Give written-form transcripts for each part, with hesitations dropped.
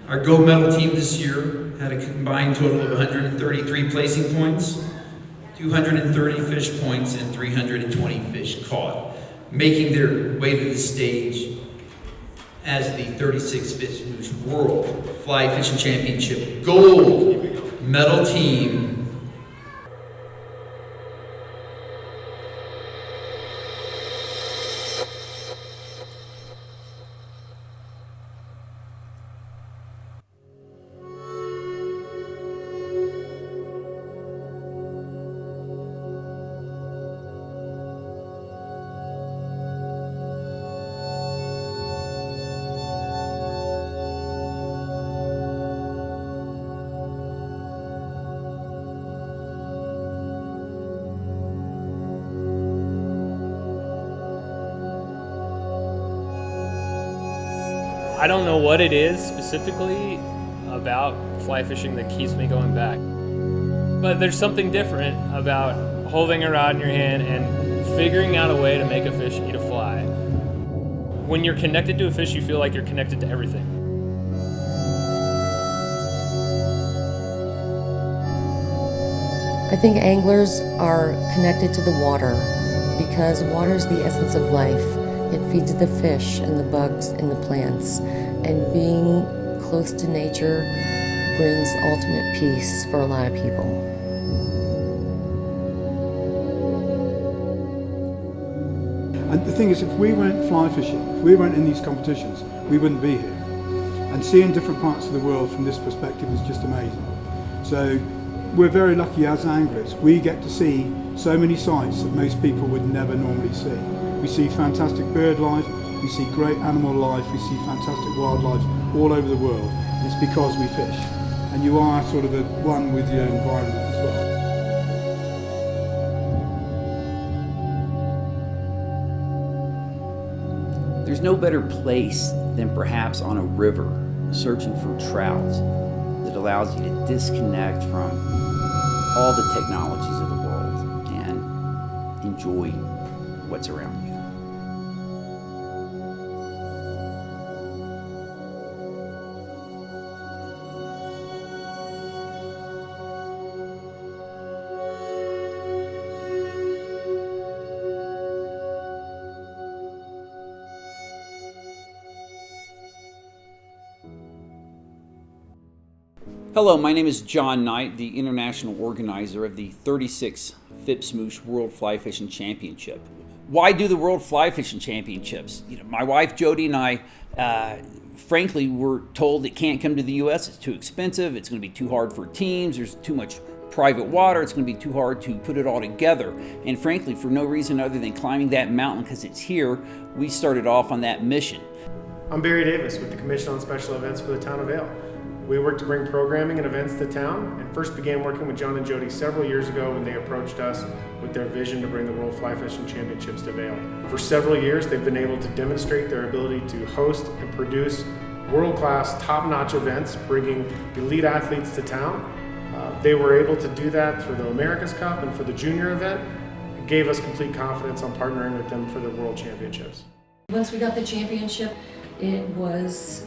Our gold medal team this year had a combined total of 133 placing points, 230 fish points, and 320 fish caught, making their way to the stage as the 36th FIPS Mouche World Fly Fishing Championship gold medal team. I don't know what it is specifically about fly fishing that keeps me going back. But there's something different about holding a rod in your hand and figuring out a way to make a fish eat a fly. When you're connected to a fish, you feel like you're connected to everything. I think anglers are connected to the water because water is the essence of life. It feeds the fish and the bugs and the plants. And being close to nature brings ultimate peace for a lot of people. And the thing is, if we weren't fly fishing, if we weren't in these competitions, we wouldn't be here. And seeing different parts of the world from this perspective is just amazing. So we're very lucky as anglers. We get to see so many sights that most people would never normally see. We see fantastic bird life, we see great animal life, we see fantastic wildlife all over the world. And it's because we fish. And you are sort of one with your environment as well. There's no better place than perhaps on a river searching for trout that allows you to disconnect from all the technologies of the world and enjoy what's around you. Hello, my name is John Knight, the international organizer of the 36th FIPS Mouche World Fly Fishing Championship. Why do the World Fly Fishing Championships? My wife Jody and I, frankly, were told it can't come to the U.S. It's too expensive. It's going to be too hard for teams. There's too much private water. It's going to be too hard to put it all together. And frankly, for no reason other than climbing that mountain because it's here, we started off on that mission. I'm Barry Davis with the Commission on Special Events for the Town of Vail. We work to bring programming and events to town, and first began working with John and Jody several years ago when they approached us with their vision to bring the World Fly Fishing Championships to Vail. For several years, they've been able to demonstrate their ability to host and produce world-class, top-notch events, bringing elite athletes to town. They were able to do that for the America's Cup and for the junior event. It gave us complete confidence on partnering with them for the World Championships. Once we got the championship, it was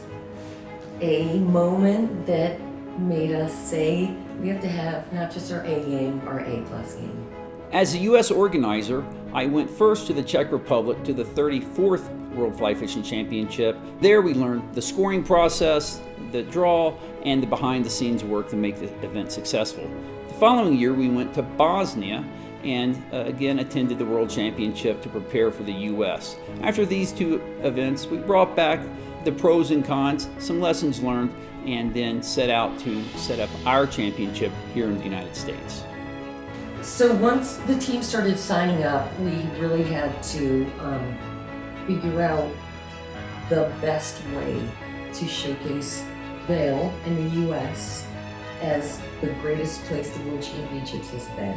a moment that made us say we have to have not just our A game, our A+ game. As a U.S. organizer, I went first to the Czech Republic to the 34th World Fly Fishing Championship. There we learned the scoring process, the draw, and the behind-the-scenes work to make the event successful. The following year we went to Bosnia and again attended the World Championship to prepare for the U.S. After these two events, we brought back the pros and cons, some lessons learned, and then set out to set up our championship here in the United States. So once the team started signing up, we really had to figure out the best way to showcase Vail in the U.S. as the greatest place the World Championships has been.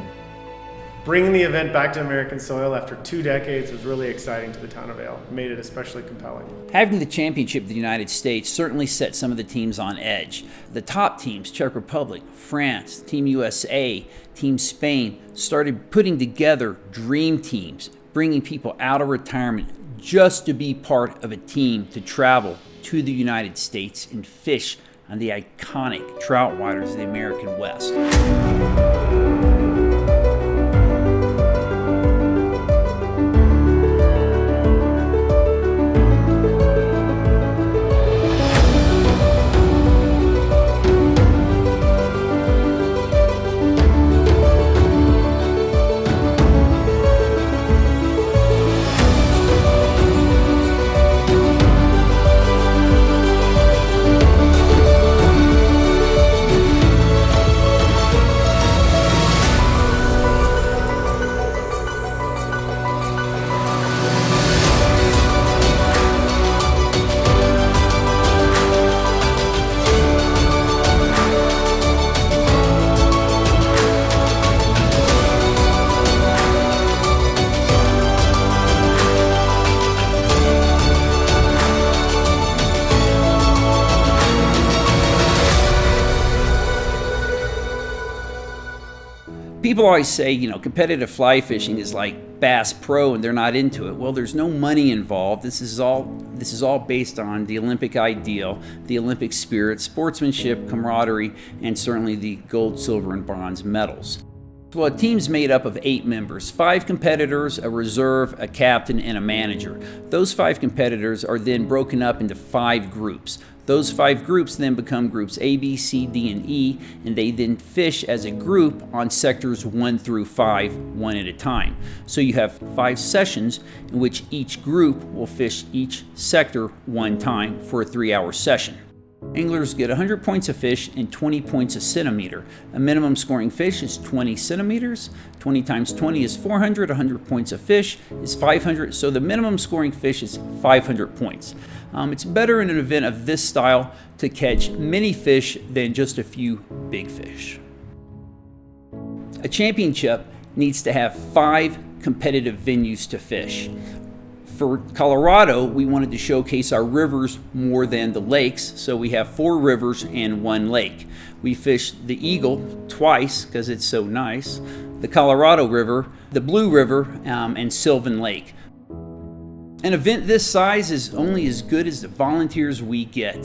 Bringing the event back to American soil after 2 decades was really exciting to the town of Vail. It made it especially compelling. Having the championship of the United States certainly set some of the teams on edge. The top teams, Czech Republic, France, Team USA, Team Spain, started putting together dream teams, bringing people out of retirement just to be part of a team to travel to the United States and fish on the iconic trout waters of the American West. People always say, competitive fly fishing is like Bass Pro and they're not into it. Well, there's no money involved. This is all based on the Olympic ideal, the Olympic spirit, sportsmanship, camaraderie, and certainly the gold, silver, and bronze medals. Well, a team's made up of 8 members, 5 competitors, a reserve, a captain, and a manager. Those 5 competitors are then broken up into 5 groups. Those 5 groups then become groups A, B, C, D, and E, and they then fish as a group on sectors 1 through 5, one at a time. So you have 5 sessions in which each group will fish each sector one time for a 3-hour session. Anglers get 100 points a fish and 20 points a centimeter. A minimum scoring fish is 20 centimeters. 20 times 20 is 400. 100 points a fish is 500. So the minimum scoring fish is 500 points. It's better in an event of this style to catch many fish than just a few big fish. A championship needs to have 5 competitive venues to fish. For Colorado, we wanted to showcase our rivers more than the lakes, so we have 4 rivers and 1 lake. We fished the Eagle twice because it's so nice, the Colorado River, the Blue River, and Sylvan Lake. An event this size is only as good as the volunteers we get.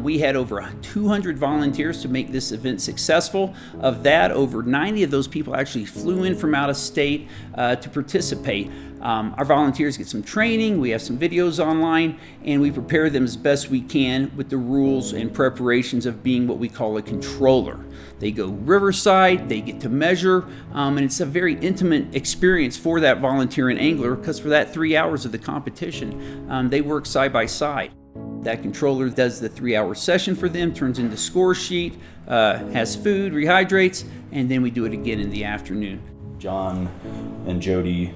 We had over 200 volunteers to make this event successful. Of that, over 90 of those people actually flew in from out of state to participate. Our volunteers get some training, we have some videos online, and we prepare them as best we can with the rules and preparations of being what we call a controller. They go riverside, they get to measure, and it's a very intimate experience for that volunteer and angler because for that 3 hours of the competition, they work side by side. That controller does the 3-hour session for them, turns into score sheet, has food, rehydrates, and then we do it again in the afternoon. John and Jody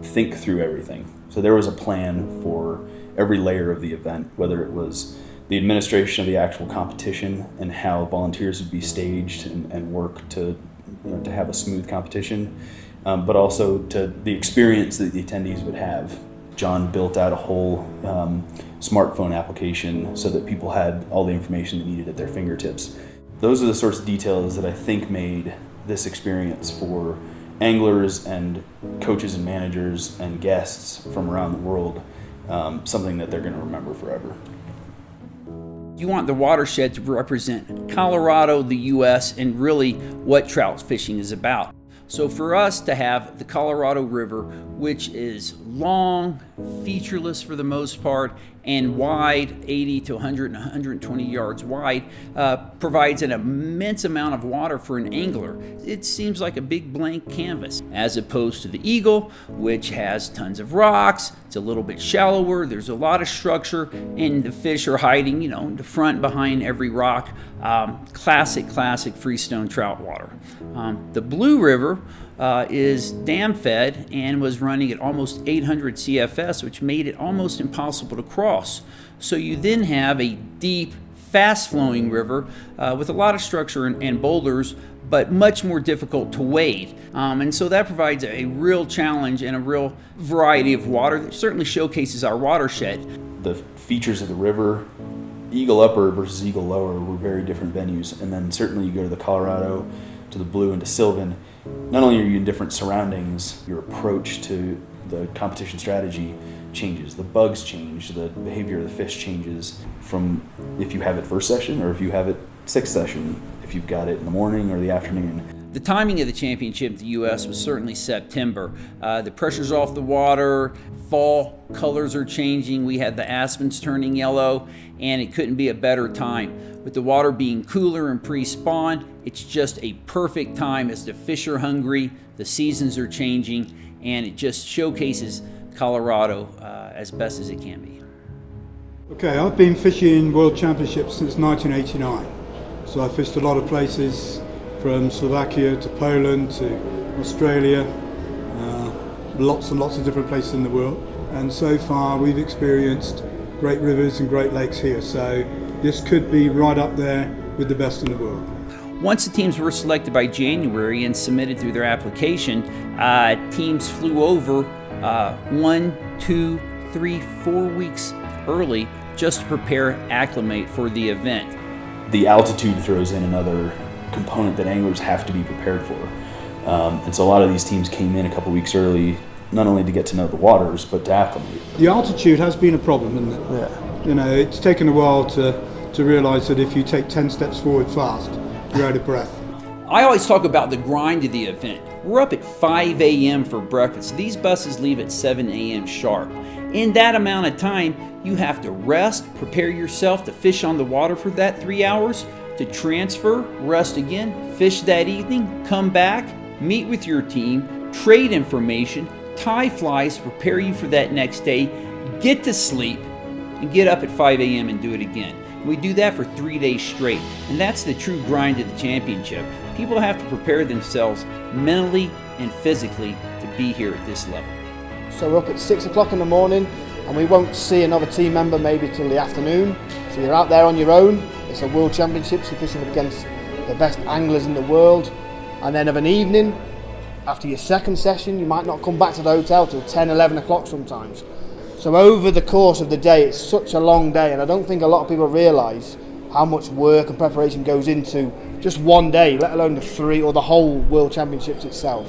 think through everything. So there was a plan for every layer of the event, whether it was the administration of the actual competition and how volunteers would be staged and work to have a smooth competition, but also to the experience that the attendees would have. John built out a whole smartphone application so that people had all the information they needed at their fingertips. Those are the sorts of details that I think made this experience for anglers and coaches and managers and guests from around the world something that they're going to remember forever. You want the watershed to represent Colorado, the U.S., and really what trout fishing is about. So for us to have the Colorado River, which is long, featureless for the most part, and wide, 80 to 100 and 120 yards wide, provides an immense amount of water for an angler. It seems like a big blank canvas, as opposed to the Eagle, which has tons of rocks. It's a little bit shallower, there's a lot of structure, and the fish are hiding, in the front, behind every rock. Classic freestone trout water. The Blue River is dam fed and was running at almost 800 CFS, which made it almost impossible to cross. So you then have a deep, fast-flowing river with a lot of structure and boulders, but much more difficult to wade. And so that provides a real challenge and a real variety of water that certainly showcases our watershed. The features of the river, Eagle Upper versus Eagle Lower, were very different venues. And then certainly you go to the Colorado, to the Blue, and to Sylvan. Not only are you in different surroundings, your approach to the competition strategy changes, the bugs change, the behavior of the fish changes from if you have it first session or if you have it sixth session, if you've got it in the morning or the afternoon. The timing of the championship in the U.S. was certainly September. The pressure's off the water, fall colors are changing, we had the aspens turning yellow, and it couldn't be a better time. With the water being cooler and pre-spawn, it's just a perfect time as the fish are hungry, the seasons are changing, and it just showcases Colorado as best as it can be. Okay, I've been fishing World Championships since 1989. So I fished a lot of places from Slovakia to Poland to Australia, lots and lots of different places in the world. And so far we've experienced great rivers and great lakes here. So this could be right up there with the best in the world. Once the teams were selected by January and submitted through their application, teams flew over 1, 2, 3, 4 weeks early just to prepare, acclimate for the event. The altitude throws in another component that anglers have to be prepared for. And so a lot of these teams came in a couple weeks early, not only to get to know the waters, but to acclimate. The altitude has been a problem, isn't it? Yeah. You know, it's taken a while to realise that if you take 10 steps forward fast, you're out of breath. I always talk about the grind of the event. We're up at 5 a.m. for breakfast. These buses leave at 7 a.m. sharp. In that amount of time, you have to rest, prepare yourself to fish on the water for that 3 hours, to transfer, rest again, fish that evening, come back, meet with your team, trade information, tie flies, prepare you for that next day, get to sleep, and get up at 5 a.m. and do it again. We do that for 3 days straight, and that's the true grind of the championship. People have to prepare themselves mentally and physically to be here at this level. So we're up at 6 o'clock in the morning, and we won't see another team member maybe till the afternoon. So you're out there on your own. It's a World Championships, you're fishing against the best anglers in the world. And then of an evening, after your second session, you might not come back to the hotel till 10, 11 o'clock sometimes. So over the course of the day, it's such a long day, and I don't think a lot of people realise how much work and preparation goes into just one day, let alone the 3 or the whole World Championships itself.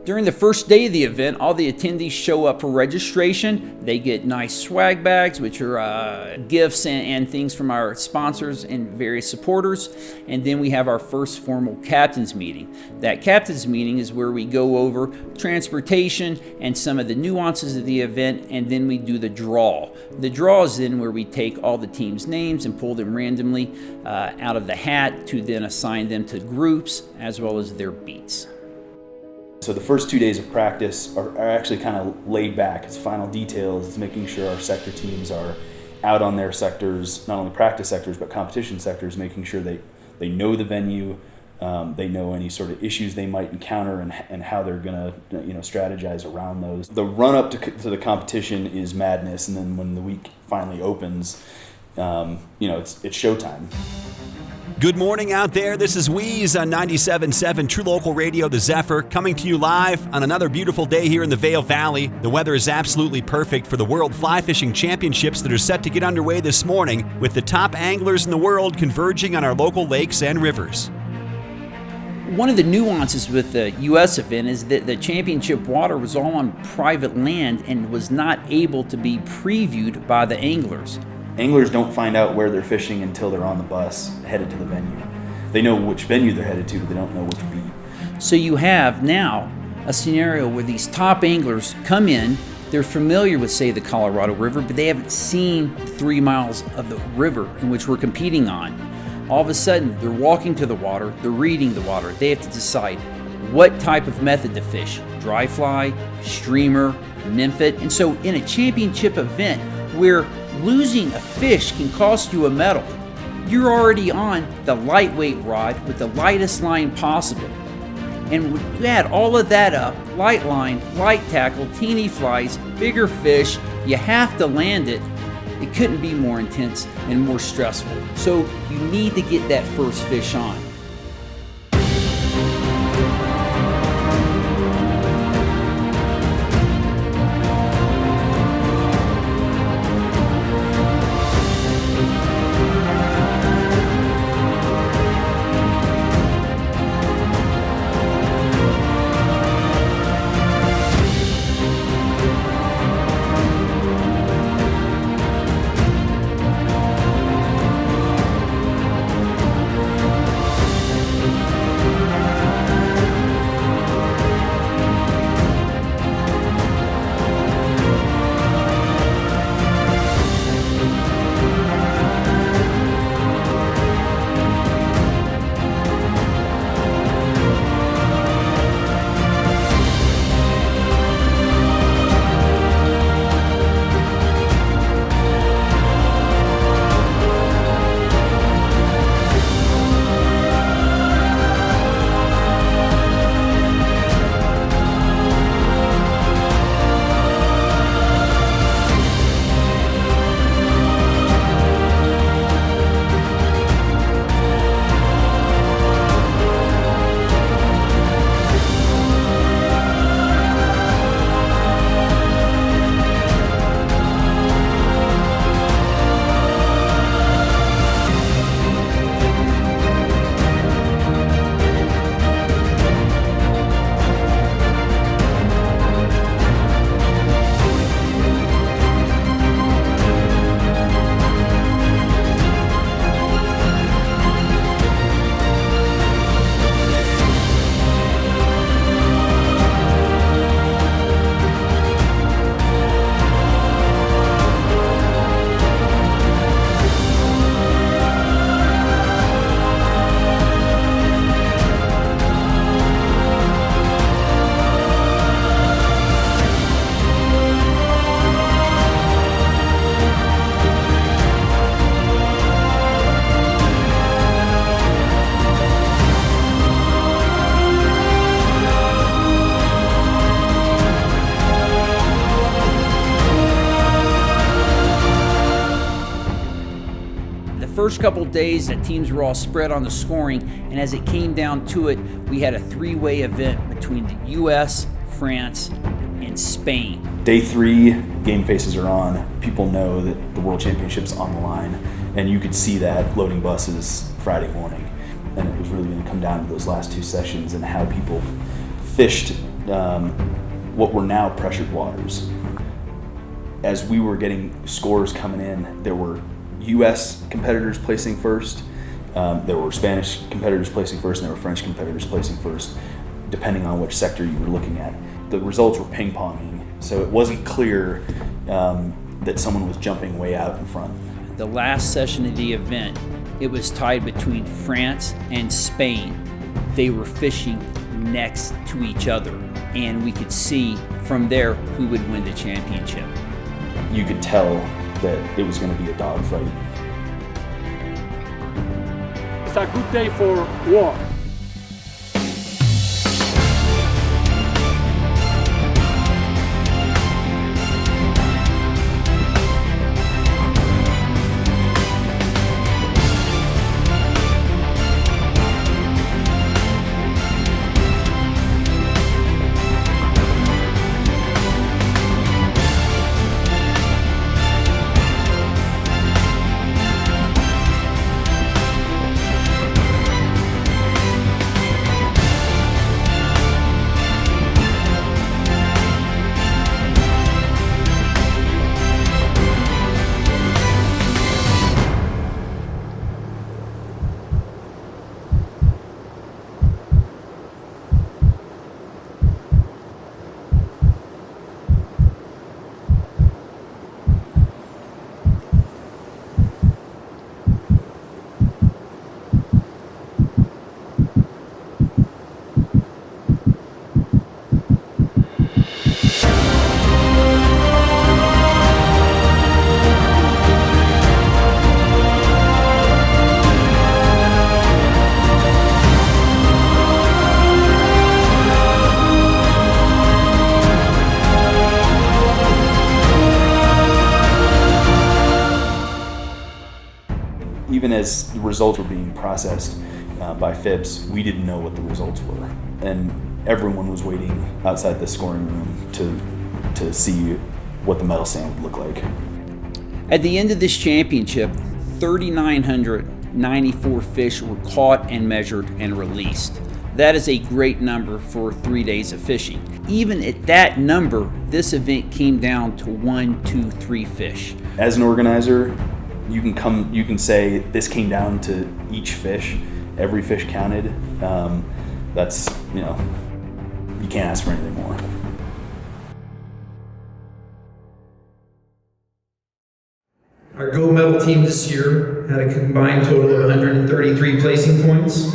During the first day of the event, all the attendees show up for registration. They get nice swag bags, which are gifts and things from our sponsors and various supporters. And then we have our first formal captain's meeting. That captain's meeting is where we go over transportation and some of the nuances of the event, and then we do the draw. The draw is then where we take all the teams' names and pull them randomly out of the hat to then assign them to groups as well as their beats. So the first 2 days of practice are actually kind of laid back. It's final details. It's making sure our sector teams are out on their sectors, not only practice sectors, but competition sectors, making sure they know the venue, they know any sort of issues they might encounter and how they're going to strategize around those. The run-up to the competition is madness, and then when the week finally opens, it's showtime. Good morning out there. This is Wheeze on 97.7 True Local Radio, The Zephyr, coming to you live on another beautiful day here in the Vail Valley. The weather is absolutely perfect for the World Fly Fishing Championships that are set to get underway this morning, with the top anglers in the world converging on our local lakes and rivers. One of the nuances with the U.S. event is that the championship water was all on private land and was not able to be previewed by the anglers. Anglers don't find out where they're fishing until they're on the bus headed to the venue. They know which venue they're headed to, but they don't know which beat. So you have now a scenario where these top anglers come in, they're familiar with, say, the Colorado River, but they haven't seen 3 miles of the river in which we're competing on. All of a sudden, they're walking to the water, they're reading the water. They have to decide what type of method to fish, dry fly, streamer, nymphet. And so in a championship event where losing a fish can cost you a medal, you're already on the lightweight rod with the lightest line possible. And when you add all of that up, light line, light tackle, teeny flies, bigger fish, you have to land it. It couldn't be more intense and more stressful. So you need to get that first fish on. first couple days, the teams were all spread on the scoring, and as it came down to it, we had a three-way event between the U.S., France, and Spain. Day 3, game faces are on. People know that the World Championship's on the line, and you could see that loading buses Friday morning. And it was really going to come down to those last 2 sessions and how people fished what were now pressured waters. As we were getting scores coming in, there were U.S. competitors placing first, there were Spanish competitors placing first, and there were French competitors placing first, depending on which sector you were looking at. The results were ping-ponging, so it wasn't clear that someone was jumping way out in front. The last session of the event, it was tied between France and Spain. They were fishing next to each other, and we could see from there who would win the championship. You could tell that it was going to be a dogfight. It's a good day for war. Even as the results were being processed by FIPS, we didn't know what the results were. And everyone was waiting outside the scoring room to see what the medal stand would look like. At the end of this championship, 3,994 fish were caught and measured and released. That is a great number for 3 days of fishing. Even at that number, this event came down to 1, 2, 3 fish. As an organizer, you can say this came down to each fish. Every fish counted. That's, you can't ask for anything more. Our gold medal team this year had a combined total of 133 placing points,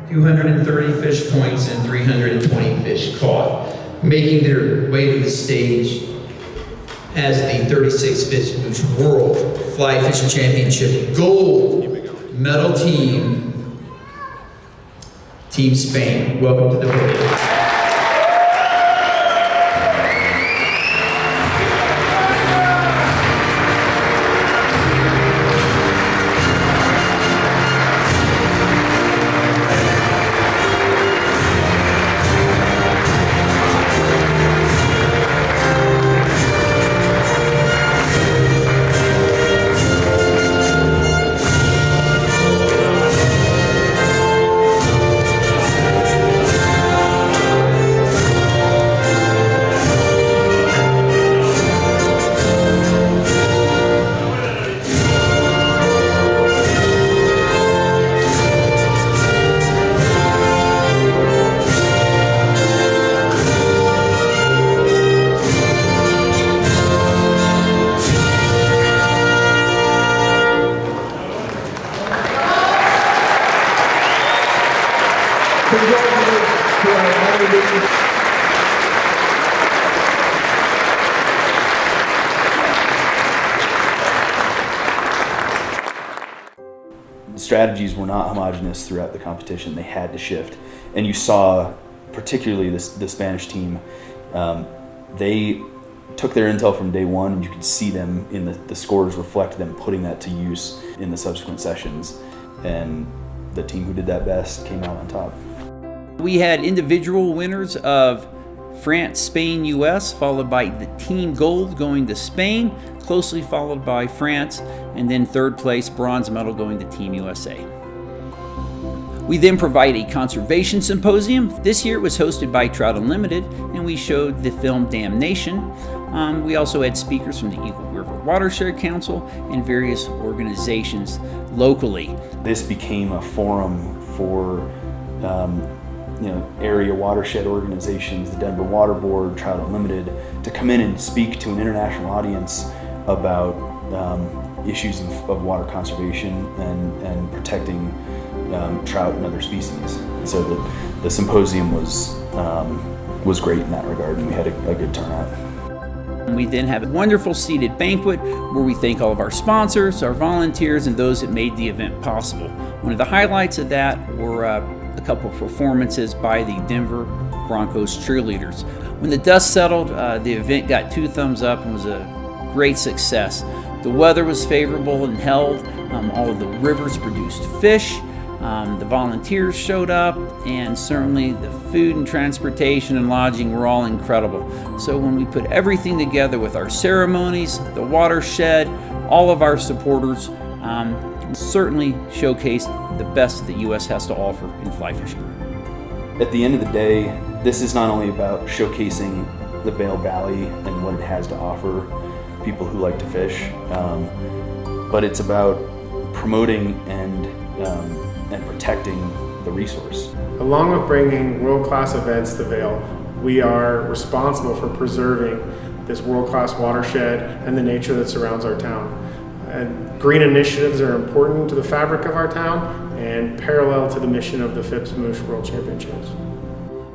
230 fish points, and 320 fish caught, making their way to the stage as the 36th FIPS Mouche World Fly Fishing Championship gold medal team, Team Spain. Welcome to the podium. The strategies were not homogeneous throughout the competition. They had to shift. And you saw, particularly the Spanish team, they took their intel from day one, and you could see them in the scores reflect them putting that to use in the subsequent sessions. And the team who did that best came out on top. We had individual winners of France, Spain, US, followed by the team gold going to Spain, closely followed by France, and then third place bronze medal going to Team USA. We then provide a conservation symposium. This year it was hosted by Trout Unlimited, and we showed the film Damnation. We also had speakers from the Eagle River Watershed Council and various organizations locally. This became a forum for area watershed organizations, the Denver Water Board, Trout Unlimited, to come in and speak to an international audience about issues of water conservation and protecting trout and other species. So the symposium was great in that regard, and we had a good turnout. We then have a wonderful seated banquet where we thank all of our sponsors, our volunteers, and those that made the event possible. One of the highlights of that were a couple of performances by the Denver Broncos cheerleaders. When the dust settled, the event got 2 thumbs up and was a great success. The weather was favorable and held. All of the rivers produced fish. The volunteers showed up, and certainly the food and transportation and lodging were all incredible. So when we put everything together with our ceremonies, the watershed, all of our supporters, certainly showcased the best the U.S. has to offer in fly fishing. At the end of the day, this is not only about showcasing the Vail Valley and what it has to offer people who like to fish, but it's about promoting and protecting the resource. Along with bringing world-class events to Vail, we are responsible for preserving this world-class watershed and the nature that surrounds our town. And green initiatives are important to the fabric of our town and parallel to the mission of the FIPS Mouche World Championships.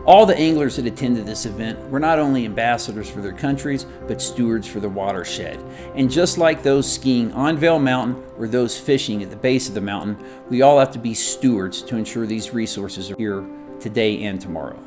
All the anglers that attended this event were not only ambassadors for their countries, but stewards for the watershed. And just like those skiing on Vail Mountain or those fishing at the base of the mountain, we all have to be stewards to ensure these resources are here today and tomorrow.